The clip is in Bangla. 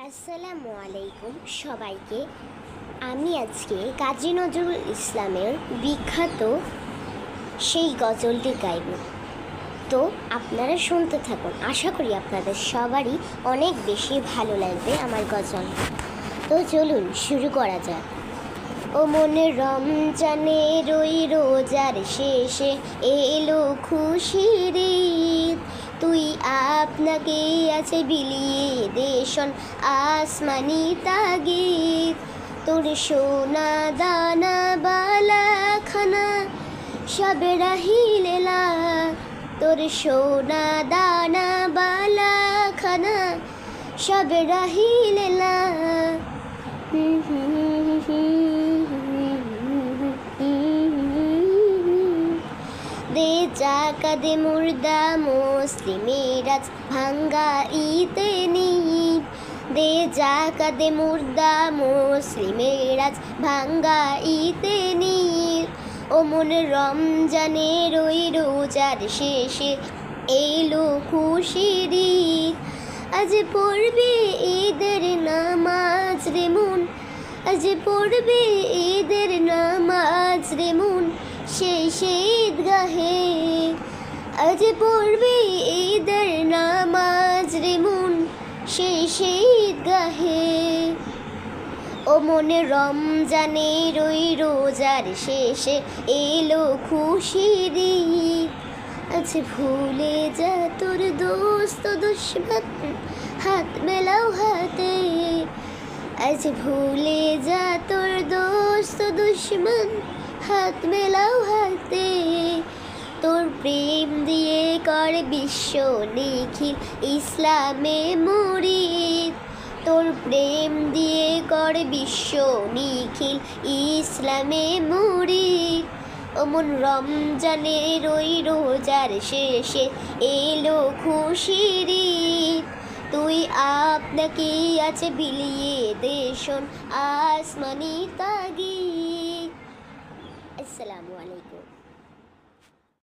আসসালামু আলাইকুম সবাইকে। আমি আজকে কাজী নজরুল ইসলামের বিখ্যাত সেই গজলটি গাইব। তো আপনারা শুনতে থাকুন, আশা করি আপনাদের সবারই অনেক বেশি ভালো লাগবে আমার গজল। তো চলুন শুরু করা যাক। ও মনে রমজানের ওই রোজার শেষে এলো খুশির ঈদ, তুই আপনাকে আছে বিলিয়ে দেশন আসমানি তাগিদ। তোর সোনা দানা বালা খানা সব রাহিলেলা, তোর সোনা দানা বালা খানা সব রাহিলেলা। দে জাকাতে মুর্দা মুসলিমের আজ ভাঙ্গা ঈদে নিদ, দে জাকাতে মুর্দা মুসলিমের আজ ভাঙ্গা ঈদে নিদ। ও মনে রমজানের ওই রোজার শেষে এলো খুশির ঈদ, আজ পড়বে ঈদের নামাজ রে মন, আজ পড়বে ঈদের নামাজ রে মন সেই ঈদগাহে, আজ পড়বে ঈদের নামাজ রে মন সেই ঈদগাহে। ও মনে রমজানের ওই রোজার শেষে এলো খুশির ঈদ, আজ ভুলে যা তোর দোস্ত দুশ্মন হাত মেলাও হাতে, আজ ভুলে যা তোর দোস্ত দুশ্মন হাত মেলাও হাতে। তোর প্রেম দিয়ে কর বিশ্ব নিখিল ইসলামে মুরিদ, তোর প্রেম দিয়ে কর বিশ্ব নিখিল ইসলামে মুরিদ। ওমন রমজানের ওই রোজার শেষে এলো খুশির ঈদ, তুই আপনাকে আছে বিলিয়ে দেশন আসমানি তাগিদ। আসসালামু আলাইকুম।